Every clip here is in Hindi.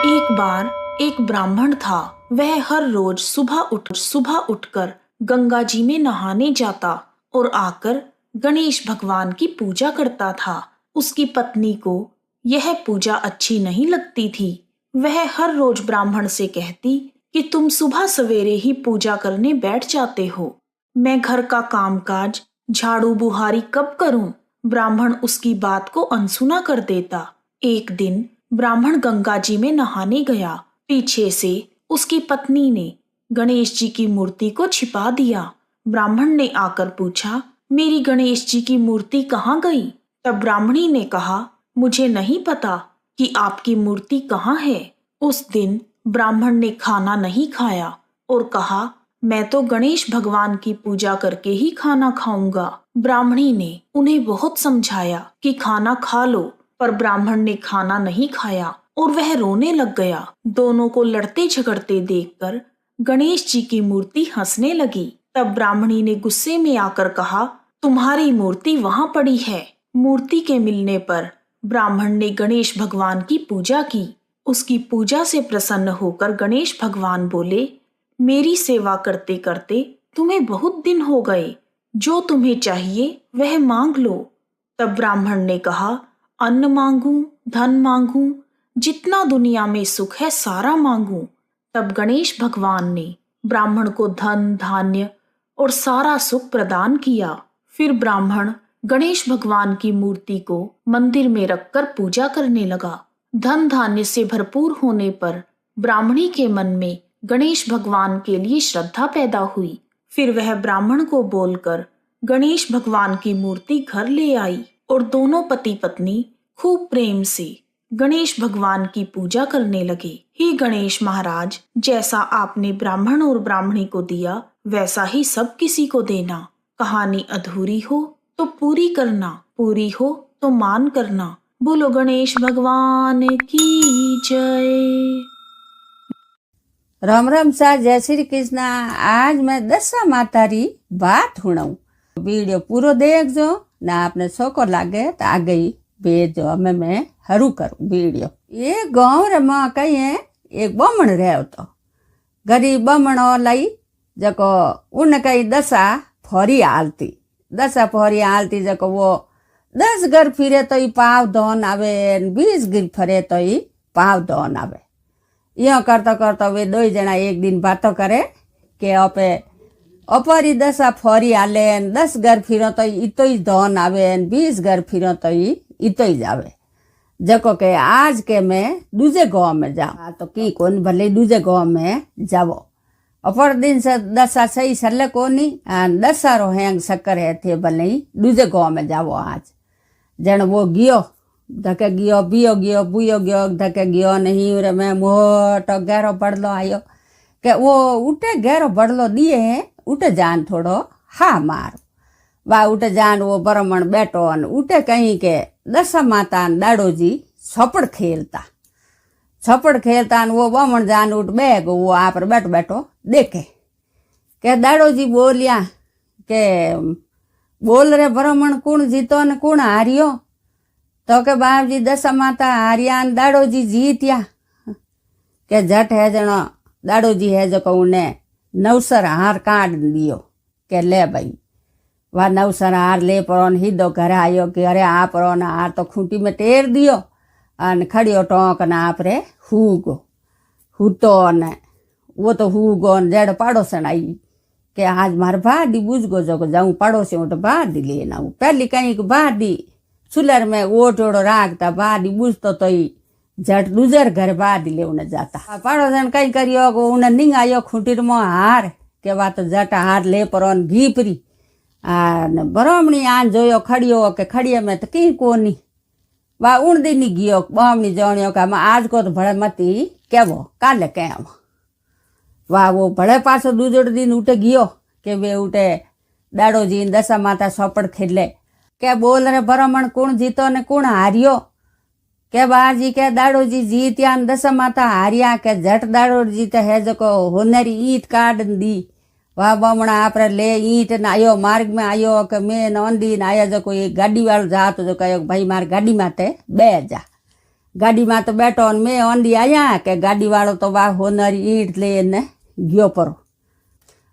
एक बार एक ब्राह्मण था। वह हर रोज सुबह उठकर गंगा जी में नहाने जाता और आकर गणेश भगवान की पूजा करता था। उसकी पत्नी को यह पूजा अच्छी नहीं लगती थी। वह हर रोज ब्राह्मण से कहती कि तुम सुबह सवेरे ही पूजा करने बैठ जाते हो, मैं घर का कामकाज झाड़ू बुहारी कब करूं? ब्राह्मण उसकी बात को अनसुना कर देता। एक दिन ब्राह्मण गंगा जी में नहाने गया। पीछे से उसकी पत्नी ने गणेश जी की मूर्ति को छिपा दिया। ब्राह्मण ने आकर पूछा, मेरी गणेश जी की मूर्ति कहाँ गई? तब ब्राह्मणी ने कहा, मुझे नहीं पता कि आपकी मूर्ति कहाँ है। उस दिन ब्राह्मण ने खाना नहीं खाया और कहा, मैं तो गणेश भगवान की पूजा करके ही खाना खाऊंगा। ब्राह्मणी ने उन्हें बहुत समझाया कि खाना खा लो, पर ब्राह्मण ने खाना नहीं खाया और वह रोने लग गया। दोनों को लड़ते झगड़ते देखकर गणेश जी की मूर्ति हंसने लगी। तब ब्राह्मणी ने गुस्से में आकर कहा, तुम्हारी मूर्ति वहां पड़ी है। मूर्ति के मिलने पर ब्राह्मण ने गणेश भगवान की पूजा की। उसकी पूजा से प्रसन्न होकर गणेश भगवान बोले, मेरी सेवा करते करते तुम्हें बहुत दिन हो गए, जो तुम्हें चाहिए वह मांग लो। तब ब्राह्मण ने कहा, अन्न मांगू, धन मांगू, जितना दुनिया में सुख है सारा मांगू। तब गणेश भगवान ने ब्राह्मण को धन धान्य और सारा सुख प्रदान किया। फिर ब्राह्मण गणेश भगवान की मूर्ति को मंदिर में रखकर पूजा करने लगा। धन धान्य से भरपूर होने पर ब्राह्मणी के मन में गणेश भगवान के लिए श्रद्धा पैदा हुई। फिर वह ब्राह्मण को बोलकर गणेश भगवान की मूर्ति घर ले आई और दोनों पति पत्नी खूब प्रेम से गणेश भगवान की पूजा करने लगे। हे गणेश महाराज, जैसा आपने ब्राह्मण और ब्राह्मणी को दिया वैसा ही सब किसी को देना। कहानी अधूरी हो तो पूरी करना, पूरी हो तो मान करना। बोलो गणेश भगवान की जय। राम राम सा, जय श्री कृष्ण। आज मैं दशा माता री बात सुनाऊं। वीडियो पूरो देखजो ना, आपने सोको लागे तो आगे ही भेजो, हमें मैं हरू करूं वीडियो। ये गाँव रे मां कही है, एक बमण रहे तो गरीब बमण लाई जको उन कई दशा फोरी आलती जको वो 10 घर फिरे तो ही पाव धन आवे, 20 घर फिरे तो ही पाव धन आवे। यो करता करता वे 2 जना एक दिन बातों करे के अपे अपरी दशा फोरी आले, 10 घर फिरो तो इतो ही धन आवे, 20 घर फिरो तो ही इतो ही जावे। जको के आज के मैं दूजे गांव में जाऊं तो की कोन भले दूजे गांव में जावो। अपर दिन से दशा सही सले कोनी, दशा रो हैंग शक्कर है थे भले दूजे गांव में जावो। आज जन वो गियो धके गियो, बियो गियो, बुयो गियो, धके गियो नहीं रे मैं मोटो गहरो बड़लो आयो के वो उठे गहरो बड़लो दिए है, उठे जान थोड़ो हा मार वा उठे जान वो ब्राह्मण बैठो न उठे कहीं के दशा माता दाड़ो जी छपड़ खेलता न वो ब्राह्मण जान उठ बैग वो आप बैठो बैठो देखे के दाड़ो जी बोलिया के बोल रे ब्राह्मण कौन जीतो न कौन हारियो? तो के बाप जी दशा माता हारिया न दाड़ो जी जीत्या। के झट है जनो दाड़ो जी है जो को उन्हें नवसर हार काट दियो के ले भाई वह नवसर हार ले परोन हिदो घर आयो कि अरे आ परोन हार तो खूंटी में टेर दियो अन खड़ियो टोंक न आप रे हूतो न वो तो हूगो न जड़ पाड़ोसन आई के आज मार भादी बुझ गो जो जाऊं पड़ोसी तो भादी लेना पहली कहीं भादी सुलर में ओटोड़ो राखता भादी बुझतो तो ही झट दूसर घर भादी ले उन्हें जाता। पड़ोसन कहीं करियो को उन्हें निंग आयो खूंटी में हार के बात तो झट हार ले परोन घीपरी ब्राह्मणी आन जोयो खड़ियो के खड़िए में तो कहीं कोनी वा उन दिन ही गियो ब्राह्मणी जोनियो का मैं आज को तो भड़े मती केवो काले केव वाह वो भड़े पासो दूजोड़ दिन उठे गियो के वे उठे दाड़ो जी दशा माता सोपड़ खेले के बोल रे ब्राह्मण कौन जीतो ने कौन हारियो? के बाजी के दाड़ो जी जीत्या दशा माता हारिया के झट दाड़ो जीते है जो को होनेरी ईट काट दी। वाह बमणा आपरे ले ईट न आयो मार्ग में आयो के मैं नौंदी न आया जो कोई गाड़ी वालो जात जो कहो भाई मार गाड़ी माते बे जा ગાડીમાં તો બેઠો ને મેં ઓંડી આવ્યા કે ગાડીવાળો તો વાહ હોનારી ઈંટ લઈને ગયો પરો.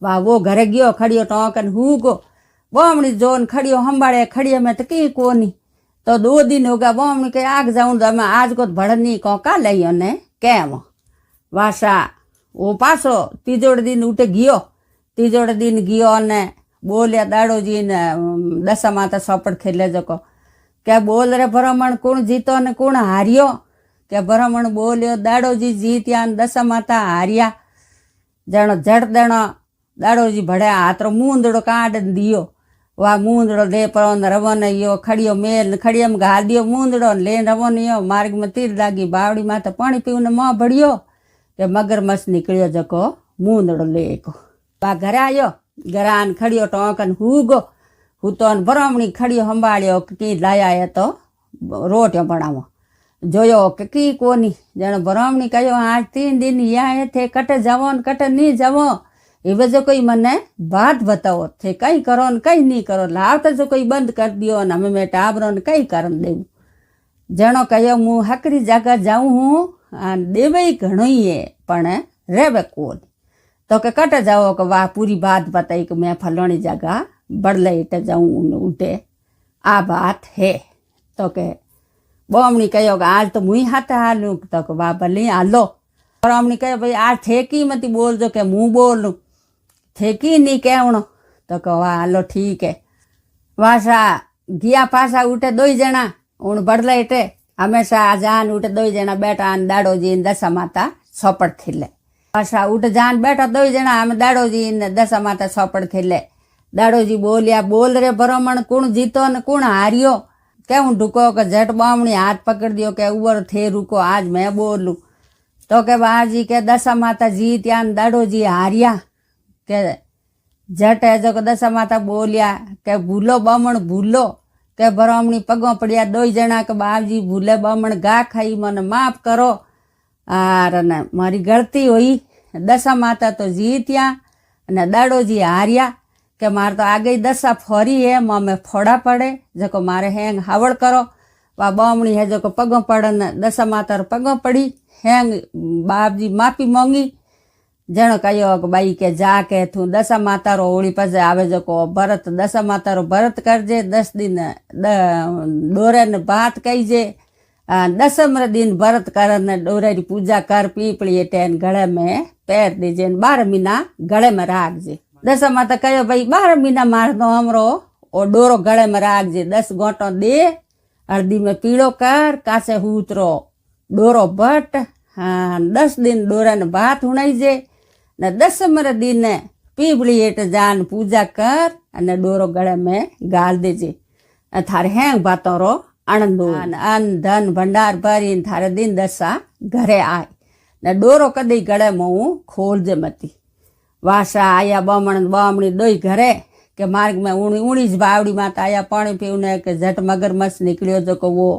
વાહ વો ઘરે ગયો ખડીયો ટોંકને હું ગો બોમણી જોન ખડીયો સંભાળે ખડીએ મેં તો કી કોની તો 2 दिन होगा बोमणी के आग जाऊं तो मैं आज को भड़नी को का लई ने केम वासा वो पासो तीजोड़ दिन उठे गयो. तीजोड़ दिन गयो ने बोलिया दाड़ोजी ने दशा माता सपड़ खेले जको के बोल रे ब्राह्मण कौन जीतो ने कौन हारियो के ब्राह्मण बोलियो दाड़ोजी जीत्या ने दशा माता हारिया. जणो झट देणो दाड़ोजी भड़े हाथरो मूंदड़ो काढ़ दियो. वाह मूंदड़ो ले पर रवो यो खड़ियो मेल खड़िया में घाल दियो मूंदड़ो ले रवो यो मार्ग में तीर लागी बावड़ी में तो पानी पीवन मोह भड़ियो के मगरमच्छ निकलियो जको मूंदड़ो लेको. वाह घर आयो घरान खड़ियो टोंकन हुगो हुतो ब्राह्मणी खड़ियो संभाळ्यो की लाया है तो रोटियों बनावो जोयो के की कोनी जण ब्राह्मणी कहो आज 3 दिन या थे कटे जावो ने कटे नहीं जावो એ જો કોઈ મને વાત બતાવો છે કઈ કરો ને કઈ નહીં કરો લાવતા જો કોઈ બંધ કરી દો ને અમે મેં ટાબરો ને કઈ કારણ દેવું. જણો કહ્યો હું હકરી જગા જાઉં હું દેવાય ઘણું એ પણ રેવે કોણ તો કે કટે જાઓ કે વાહ પૂરી बात बताई कि मैं फलानी जगह बड़ले इटे जाऊँ उठे आ बात है तो के बोमणी कहो कि आज तो मुई हाथे हालूँ तो के वाह भले हालो. बोमणी कहो भाई आज ठेकी मती बोलजो के मुँ बोलूँ ठेकी नहीं कहणो तो कहो वाह हालो ठीक है. वासा गया पासा उठे 2 जना हूँ बड़ले इटे हमेशा जान उठे 2 जना बैठा दाड़ोजी दशा माता सोपड़ खिले. पासा उठ जान बैठा 2 जना हम दाड़ोजी ने दशा माता सोपड़ खेले. दाड़ोजी बोलिया बोल रे ब्राह्मण कौन जीतो ने कौन हारियो के हूँ ढुको के झट बामणी हाथ पकड़ दियो के उबर थे रुको आज मैं बोलूँ तो के बाजी के दशा माता जीत्या दाड़ोजी हारिया के झट है जो दशा माता बोलिया के भूलो बामण भूलो के ब्राह्मणी पगों पड़िया 2 जना के बाबजी भूले बामण गा खाई मन माफ करो आर ने मारी गलती हुई. दशा माता तो जीत्या ने दाड़ोजी हारिया के मार तो आगे दशा फरी है में फोड़ा पड़े जो मारे हैंग हावड़ करो. वा बामणी है जो पगों पड़े ने दशा माता पगों पड़ी हैंग बापजी माफी मांगी. जणो कहो कि भाई के जाके थू दशा माता रो होली पसे आवे जो भरत दशा माता रो भरत करजे 10 दिन डोरे ने बात कहीजे 10म दिन भरत कर ने डोरे री पूजा कर पीपली एटेन गले में पैर दीजे 12 महीना गले में राखजे. दशा माता कहो भाई 12 महीना मार दो हमरो और डोरो गले में राखजे 10 गोटो दे हल्दी में पीड़ो कर कासे हूतरो डोरो भट 10 दिन डोरा ने बात हुणाईजे ने 10म दिन पीपली हेठ जान पूजा कर अने डोरो गले में गाल देजे. थारे हैंग बातों रो आनंद अन धन भंडार भरी थारे दिन दशा घरे आय ने डोरो कदी गले में खोलजे मती. वासा आया बामण बामणी 2 घरे के मार्ग में ऊणी ज बावड़ी माता आया पानी पीवने के झट मगरमच्छ निकलियो जो को वो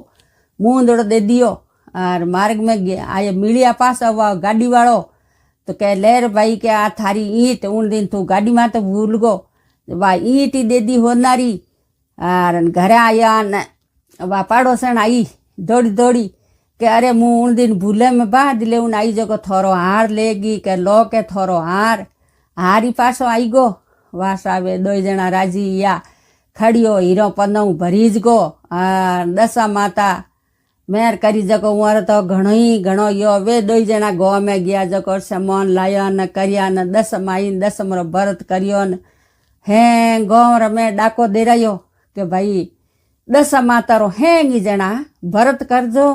मूंदड़ो दे दियो और मार्ग में आया मिलिया पास हुआ गाड़ी वालों तो कह लेर भाई के आ थारी ईंट उन दिन तू गाड़ी में तो भूल गो वाह ईंट ही दे दी होनारी. और घरे आया ने वाह पड़ोसन आई दौड़ी दौड़ी के अरे मुँह उन दिन भूले में बाद ले उन आई जो थोरो हार लेगी के लो के थोरो हारी पासो आई गो. वाह सावे 2 जना राजी या खड़ियो हीरो पन्नू भरीज गो. दशा माता मेर करी जको उमर तो घणो यो वे 2 जना गाँव में गया जको सामान लाया न करिया न 10 आई 10 भरत करियो न है गाँव में डाको दे रहो के भाई दशा माता रो हैंगी जना भरत करजो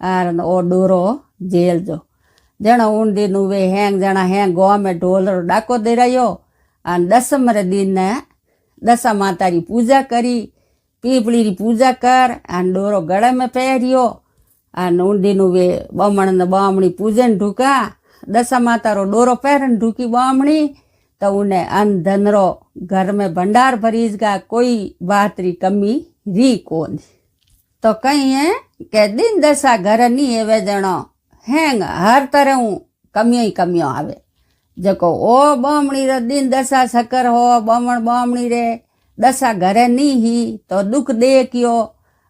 और ओ डोरो जेल जो. जणो उन दिन वे हैंग जना हैंग गाँव में ढोल डाको दे रहो और 10म दिन दशा माता री पूजा करी पीपली री पूजा कर और डोरो गले में पहरियो और उन दिन वे बामण ने बामणी पूजन ढूका. दशा माता रो डोरो पहरन ढूकी बामणी तो उन्हें अन धन रो घर में भंडार भरीज गा कोई बात री कमी री कोनी. तो कहीं है के दिन दशा घर नहीं एवे जणो हैंग हर तरह कमियों ही कमियों आवे जको ओ बामणी रे दिन दशा सकर हो बामण बामणी रे दशा घरे नहीं ही तो दुख दे कियो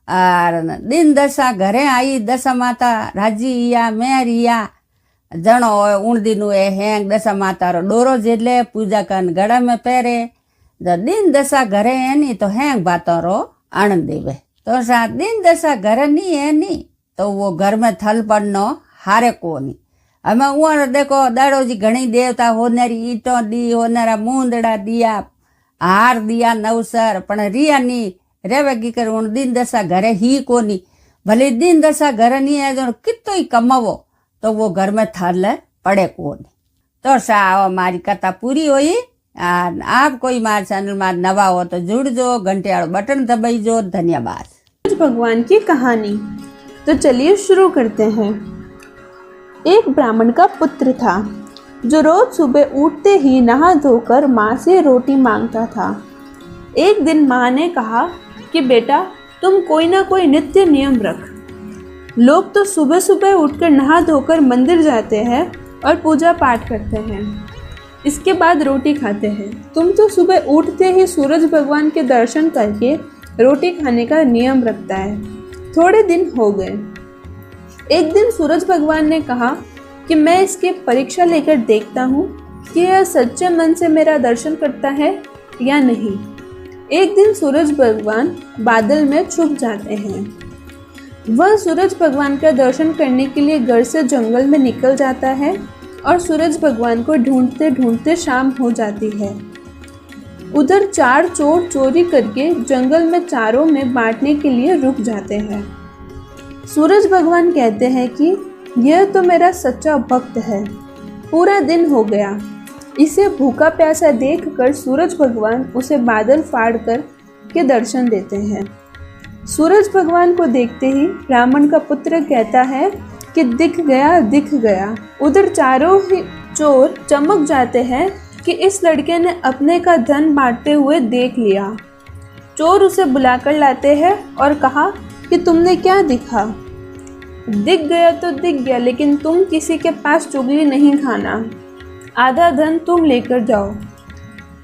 और दिन दशा घरे आई दशा माता राजी या मैं रिया जनो उणदीनु ए हेंग दशा माता रो डोरो जेटले पूजा करन गड़ा में पहरे जब दिन दशा घरे है नी तो हेंग बातों रो आनंद देवे। तो सा दिन दशा घरे नी है नी तो वो घर में थल पड़नो हारे को नी। हमें उड़ देखो दाड़ो जी घणी देवता होनारी ईटो दी होनारा मूंदड़ा दिया हार दिया नवसर पण रिया नी रेवे की कर उन दिन दशा घरे ही को नी। भले दिन दशा घरे नी है जो कितो ही कमावो तो वो घर में थल पड़े को नी। तो सा मारी कथा पूरी हुई। आप कोई मार चैनल में नवा हो तो जुड़ जो घंटे वाला बटन दबाई जो। धन्यवाद। भगवान की कहानी। तो चलिए शुरू करते हैं। एक ब्राह्मण का पुत्र था जो रोज सुबह उठते ही नहा धोकर माँ से रोटी मांगता था। एक दिन माँ ने कहा कि बेटा तुम कोई ना कोई नित्य नियम रख। लोग तो सुबह सुबह उठकर नहा धोकर मंदिर जाते हैं और पूजा पाठ करते हैं, इसके बाद रोटी खाते हैं। तुम तो सुबह उठते ही सूरज भगवान के दर्शन करके रोटी खाने का नियम रखता है। थोड़े दिन हो गए। एक दिन सूरज भगवान ने कहा कि मैं इसकी परीक्षा लेकर देखता हूँ कि यह सच्चे मन से मेरा दर्शन करता है या नहीं। एक दिन सूरज भगवान बादल में छुप जाते हैं। वह सूरज भगवान का दर्शन करने के लिए घर से जंगल में निकल जाता है और सूरज भगवान को ढूंढते ढूंढते शाम हो जाती है। उधर 4 चोर चोरी करके जंगल में चारों में बांटने के लिए रुक जाते हैं। सूरज भगवान कहते हैं कि यह तो मेरा सच्चा भक्त है, पूरा दिन हो गया। इसे भूखा प्यासा देखकर सूरज भगवान उसे बादल फाड़ कर के दर्शन देते हैं। सूरज भगवान को देखते ही ब्राह्मण का पुत्र कहता है कि दिख गया दिख गया। उधर चारों ही चोर चमक जाते हैं कि इस लड़के ने अपने का धन बांटते हुए देख लिया। चोर उसे बुलाकर लाते हैं और कहा कि तुमने क्या दिखा? दिख गया तो दिख गया, लेकिन तुम किसी के पास चुगली नहीं खाना, आधा धन तुम लेकर जाओ।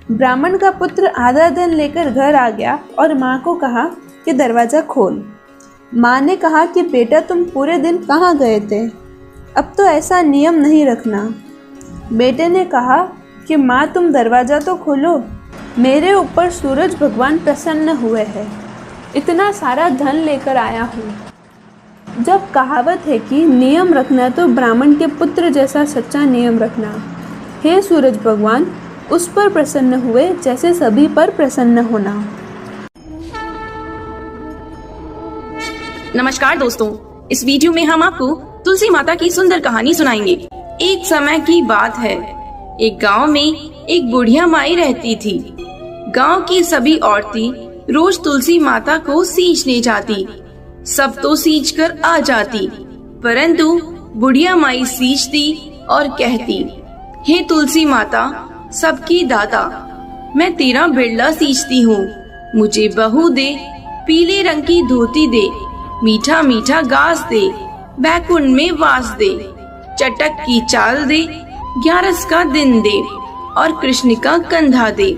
ब्राह्मण का पुत्र आधा धन लेकर घर आ गया और माँ को कहा कि दरवाज़ा खोल। माँ ने कहा कि बेटा तुम पूरे दिन कहाँ गए थे? अब तो ऐसा नियम नहीं रखना। बेटे ने कहा कि माँ तुम दरवाज़ा तो खोलो, मेरे ऊपर सूरज भगवान प्रसन्न हुए हैं, इतना सारा धन लेकर आया हूँ। जब कहावत है कि नियम रखना तो ब्राह्मण के पुत्र जैसा सच्चा नियम रखना। हे सूरज भगवान उस पर प्रसन्न हुए जैसे सभी पर प्रसन्न होना। नमस्कार दोस्तों, इस वीडियो में हम आपको तुलसी माता की सुंदर कहानी सुनाएंगे। एक समय की बात है, एक गांव में एक बुढ़िया माई रहती थी। गांव की सभी औरतें रोज तुलसी माता को सींचने जाती। सब तो सींच कर आ जाती, परंतु बुढ़िया माई सींचती और कहती, हे तुलसी माता सबकी दाता, मैं तेरा बिरला सींचती हूँ, मुझे बहू दे, पीले रंग की धोती दे, मीठा मीठा घास दे, बैकुंठ में वास दे, चटक की चाल दे, 11 का दिन दे और कृष्ण का कंधा दे।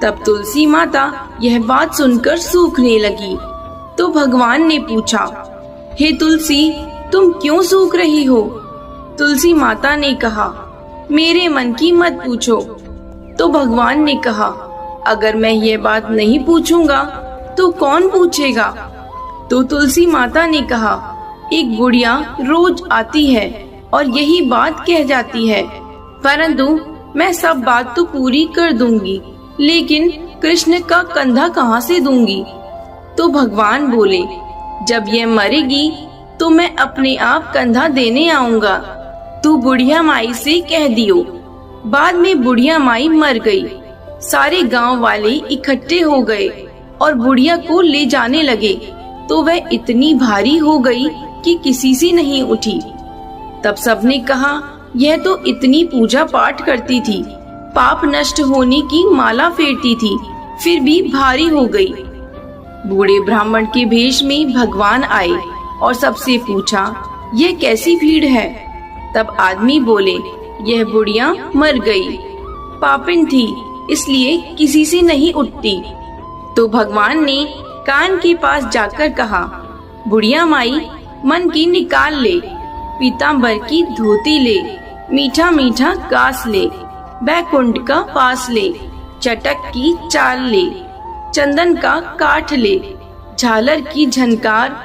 तब तुलसी माता यह बात सुनकर सूखने लगी। तो भगवान ने पूछा, हे तुलसी तुम क्यों सूख रही हो? तुलसी माता ने कहा, मेरे मन की मत पूछो। तो भगवान ने कहा, अगर मैं ये बात नहीं पूछूंगा तो कौन पूछेगा? तो तुलसी माता ने कहा, एक बुढ़िया रोज आती है और यही बात कह जाती है, परंतु मैं सब बात तो पूरी कर दूंगी, लेकिन कृष्ण का कंधा कहाँ से दूंगी? तो भगवान बोले, जब ये मरेगी तो मैं अपने आप कंधा देने आऊंगा, तू बुढ़िया माई से कह दियो। बाद में बुढ़िया माई मर गई। सारे गांव वाले इकट्ठे हो गए और बुढ़िया को ले जाने लगे तो वह इतनी भारी हो गई कि किसी से नहीं उठी। तब सबने कहा, यह तो इतनी पूजा पाठ करती थी, पाप नष्ट होने की माला फेरती थी, फिर भी भारी हो गई। बूढ़े ब्राह्मण के भेष में भगवान आए और सबसे पूछा, यह कैसी भीड़ है? तब आदमी बोले, यह बुढ़िया मर गई, पापिन थी, इसलिए किसी से नहीं उठती। तो भगवान ने कान के पास जाकर कहा, बुढ़िया माई मन की निकाल ले, पीताम्बर की धोती ले, मीठा मीठा कास ले, बैकुंठ का पास ले, चटक की चाल ले, चंदन का काठ ले, झालर की झनकार,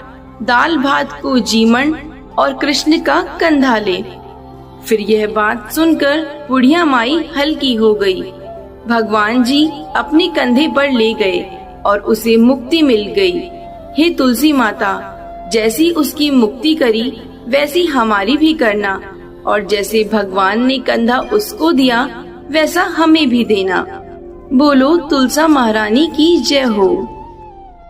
दाल भात को जीमन और कृष्ण का कंधा ले। फिर यह बात सुनकर बुढ़िया माई हल्की हो गई। भगवान जी अपने कंधे पर ले गए और उसे मुक्ति मिल गई। हे तुलसी माता, जैसी उसकी मुक्ति करी वैसी हमारी भी करना, और जैसे भगवान ने कंधा उसको दिया वैसा हमें भी देना। बोलो तुलसा महारानी की जय हो।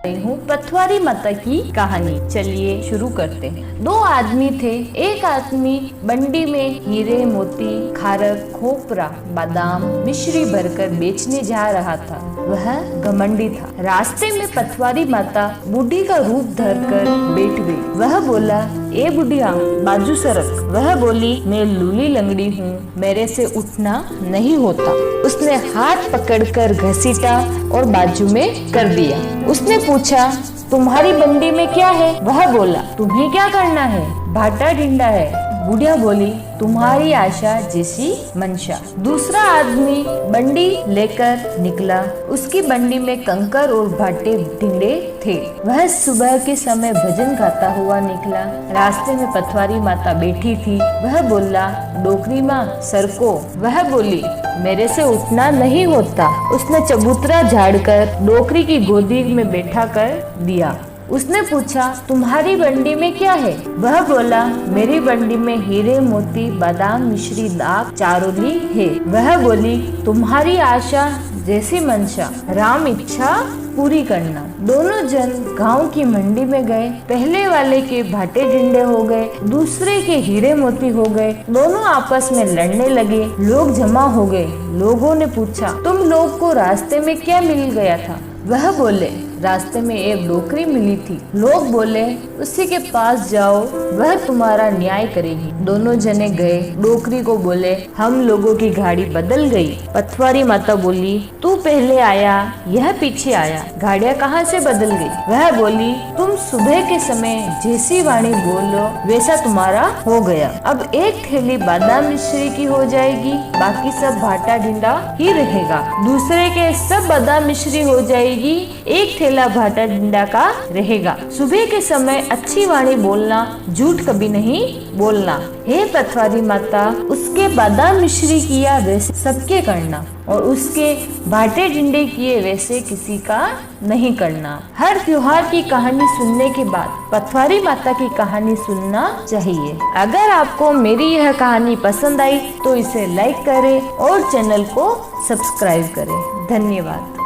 हूँ पथवारी माता की कहानी। चलिए शुरू करते हैं। दो आदमी थे। एक आदमी बंडी में हीरे, मोती, खारक, खोपरा, बादाम, मिश्री भरकर बेचने जा रहा था। वह घमंडी था। रास्ते में पथवारी माता बूढ़ी का रूप धरकर बैठ गई। वह बोला, ए बुढ़िया बाजू सरक। वह बोली, मैं लूली लंगड़ी हूँ, मेरे से उठना नहीं होता। उसने हाथ पकड़कर घसीटा और बाजू में कर दिया। उसने पूछा, तुम्हारी बंडी में क्या है? वह बोला, तुम्हें क्या करना है? भाटा ढिंडा है। बुढ़िया बोली, तुम्हारी आशा जैसी मंशा। दूसरा आदमी बंडी लेकर निकला। उसकी बंडी में कंकर और भाटे ढिंडे थे। वह सुबह के समय भजन गाता हुआ निकला। रास्ते में पथवारी माता बैठी थी। वह बोला, डोकरी माँ सरको। वह बोली, मेरे से उठना नहीं होता। उसने चबूतरा झाड़कर डोकरी की गोदी में बैठा कर दिया। उसने पूछा, तुम्हारी बंडी में क्या है? वह बोला, मेरी बंडी में हीरे, मोती, बादाम, मिश्री, दाग, चारोली है। वह बोली, तुम्हारी आशा जैसी मंशा, राम इच्छा पूरी करना। दोनों जन गांव की मंडी में गए। पहले वाले के भाटे ढिंडे हो गए, दूसरे के हीरे मोती हो गए। दोनों आपस में लड़ने लगे। लोग जमा हो गए। लोगों ने पूछा, तुम लोग को रास्ते में क्या मिल गया था? वह बोले, रास्ते में एक डोकरी मिली थी। लोग बोले, उसी के पास जाओ, वह तुम्हारा न्याय करेगी। दोनों जने गए। डोकरी को बोले, हम लोगों की गाड़ी बदल गई। पथवारी माता बोली, तू पहले आया, यह पीछे आया, गाड़ियाँ कहाँ से बदल गई? वह बोली, तुम सुबह के समय जैसी वाणी बोलो वैसा तुम्हारा हो गया। अब एक थैली बादाम मिश्री की हो जाएगी, बाकी सब भाटा ढिंडा ही रहेगा। दूसरे के सब बादाम मिश्री हो जाएगी, एक थैला भाटा ढिंडा का रहेगा। सुबह के समय अच्छी वाणी बोलना, झूठ कभी नहीं बोलना। हे पथवारी माता, उसके बादाम मिश्री किया वैसे सबके करना, और उसके भाटे ढिंडे किए वैसे किसी का नहीं करना। हर त्योहार की कहानी सुनने के बाद पथवारी माता की कहानी सुनना चाहिए। अगर आपको मेरी यह कहानी पसंद आई तो इसे लाइक करें और चैनल को सब्सक्राइब करें। धन्यवाद।